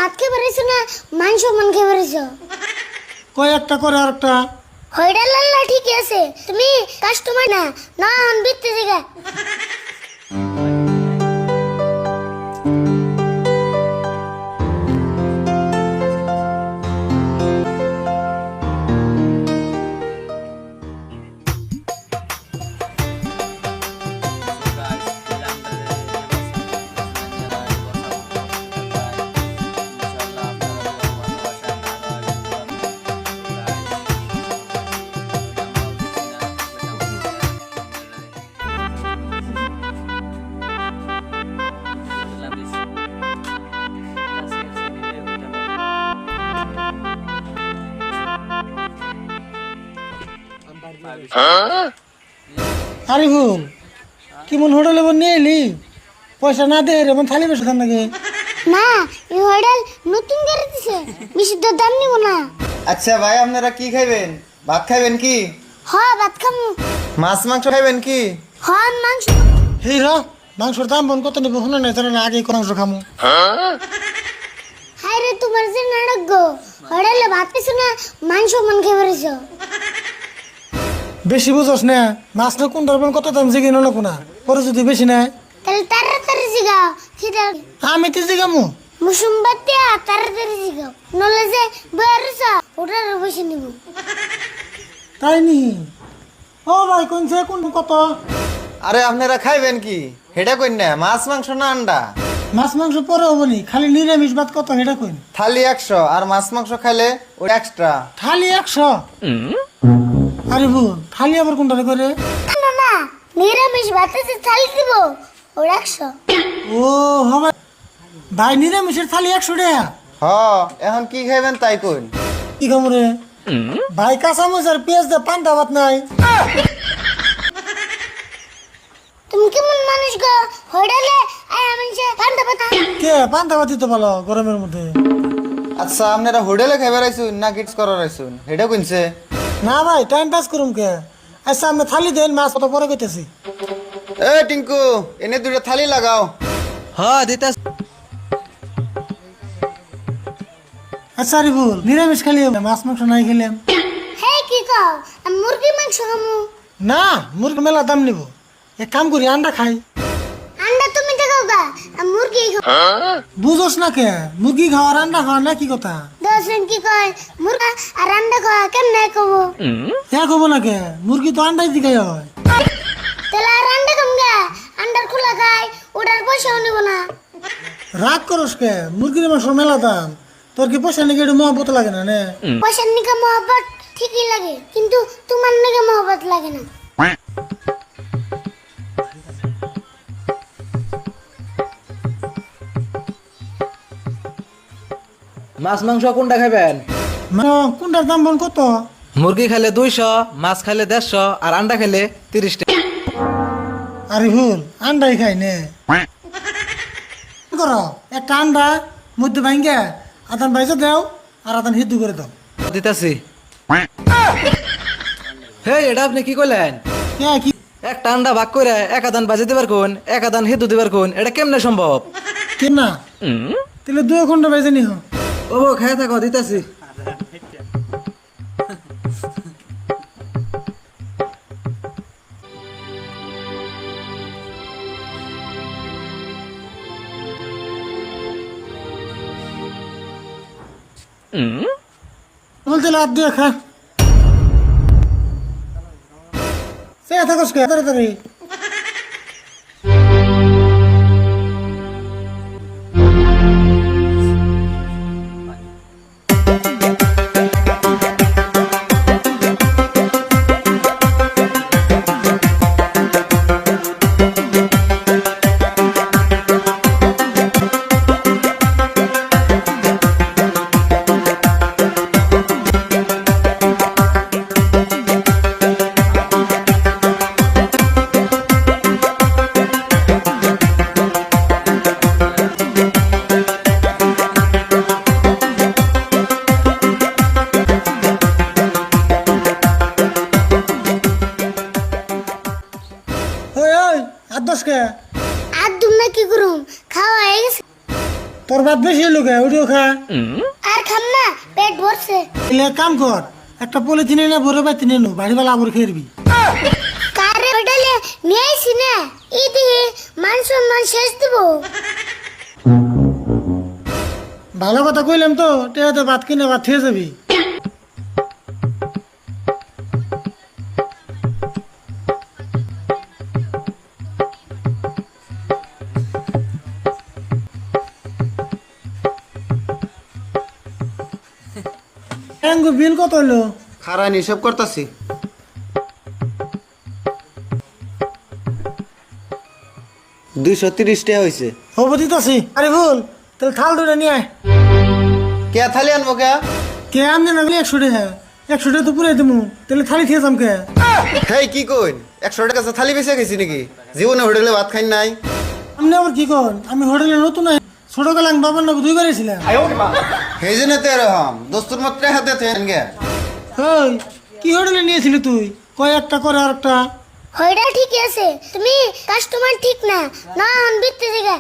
ভাত খেয়ে বেরিয়েছো না মাংস মান খেয়ে বেরিয়েছো? কয় একটা করে আর একটা। হইডা লাল্লা ঠিক আছে, তুমি কাস্টমার না না বিত্তে জায়গা। আরে ভুল কি মন হোটেলে নিয়ে এলি, পয়সা না দে রে থালি বেশি খান নাকি? না এই হইডাল নতুন করে দিছে, বেশি তো দাম নিব না। আচ্ছা ভাই, আপনারা কি খাইবেন? ভাত খাইবেন কি? হ্যাঁ ভাত খামু। মাছ মাংস খাইবেন কি? হ্যাঁ মাংস। হেই র, মাংসর দাম বোন কত নিব শুনে নাই, তাহলে আগে মাংস খামু। হাই রে তোমার যে নাটক গো, হইডালে ভাত খাইছো না মাংস মান খেয়ে বেরিয়েছো? বেশি বুঝোস না, মাছ না কোন ধরবেন কত দাম জিগে নলো কোনা পরে যদি বেশি নাই তাহলে তাড়াতাড়ি জিগাও খিদা। আমি তো জিগামু। মুসুম বাতিয়া তাড়াতাড়ি জিগাও, নলে যে বেরিয়েছ ওটার বেশি নিব। তাই নি? ও ভাই কোনছে কোন কত? আরে আপনারা খাইবেন কি হেটা কইন না, মাছ মাংস না আন্ডা? মাছ মাংস পরে হবনি, খালি নিরামিষ ভাত কত হেটা কইন। থালি 100 আর মাছ মাংস খাইলে ওই এক্সট্রা। থালি 100? আরে ভুল থালি আবার কোনটা করে? না না নিরামিষ ভাত আছে থালি দিব ও 100। ও হবে ভাই, নিরামিষের থালি 100 টাকা? হ, এখন কি খাইবেন তাই কইন। কি খামু রে ভাই? কাঁচামরিচ আর পেঁয়াজ দিয়ে পান্তা ভাত নাই? তুমি কেমন মানুষ গো, হইডালে আয় আমি যে পান্তা ভাত। কে পান্তা ভাত দিতে ভালো গরমের মধ্যে? আচ্ছা আপনারা হোটেলে খাইবার আইছুন না কিটস করার আইছুন হেটা কইনছে? না ভাই টাইম পাস করুম কে। আচ্ছা আমি থালি দেন, মাছ কত পরে কইতেছি। এ টিঙ্কু, এনে দুইটা থালি লাগাও। হ্যাঁ দিতে। আচ্ছা আরে ভুল নিরামিষ খালি মাছ মাংস নাই খেলাম? হে কি কও, আমি মুরগি মাংস খামু। না মুরগি মেলা দাম নিব, এক কাম করি আন্ডা খাই। আন্ডা তুমি দেখাও গা, আমি মুরগি খাবো। বুঝোস না কে, মুরগি খাওয়ার আন্ডা খাওয়া না কি কথা? দশজন কি কয় মুরগা আর আন্ডা খাওয়া কেমনে কব? হ্যাঁ কব না কে, মুরগি তো আন্ডাই দিকে হয়। তাহলে আর আন্ডা খাম গা, আন্ডার খোলা খাই ওটার পয়সাও নিব না। রাগ করস কে, মুরগির মাংস মেলা দাম, তোর কি পয়সা নাকি একটু মহব্বত লাগে না? নে পয়সার নিকে মহব্বত ঠিকই লাগে, কিন্তু তোমার নিকে মহব্বত লাগে না। মাছ মাংস কোনটা খাইবেন? কোনটার দাম বোন কত? মুরগি খাইলে 200, মাছ খাইলে 150 আর আন্ডা খাইলে 30 টাকা। আরে ভুল আন্ডাই খাই নে করো, একটা আন্ডা মধ্যে ভাঙ্গে আদান বাইজা দাও আর আদান হিদ্দু করে দাও। দিতাছি। হে এটা আপনি কি কইলেন? কে কি? একটা আন্ডা ভাগ করে এক আদান বাজে দিবার কোন, এক আদান হিদু দিবার কোন, এটা কেমনে সম্ভব? কে না তাহলে 2 ঘন্টা বাইজে নিহ। ও খাই থাকো, দিতাছি। বলতে লাভ দিয়ে খা সে থাকস কে তাড়াতাড়ি। তোর ভাত বেশি হলো কে ওইটাও খা। আর খাম না, পেট ভরছে। এলে এক কাম কর, একটা পলিথিনে না ভরে বাতি নে নো, বাড়ি বেলা আবর খেয়ে কারে হোটেলে নিয়ে আইছি না, এই দিয়ে মান সম্মান শেষ দেবো। ভালো কথা কইলাম তো, টেয়াতে ভাত কিনে ভাত খেয়ে যাবি। বিল কত হলো? খারান হিসাব করতাছি। 230 টাকা হয়েছে। হবো দিতাছি। আরে ভুল, তাহলে থাল দুটো নিয়ে আয়। কে থালি আনবো কে? কে আনবে না 100 টাকা, 100 টাকা তো পুরাই দেবো, তাহলে থালি খেয়ে যাম কে? হেই কি কইন, 100 টাকা থালি বেঁচে গেছি নাকি? জীবনে হোটেলে ভাত খাই নাই। আপনি আবার কি কর? আমি হোটেলে নতুন আই, ছোটকালে আমি বাবার নাকি 2 বার এসেছিলাম। সেই জন্য তো এরকম দোস্তুর মাত্রে হাতে থেন গে। ওই কি হোটেলে নিয়েছিলি তুই? কয় একটা করে আর একটা। হইডা ঠিক আছে, তুমি কাস্টমার ঠিক না, না আনবিতে জায়গা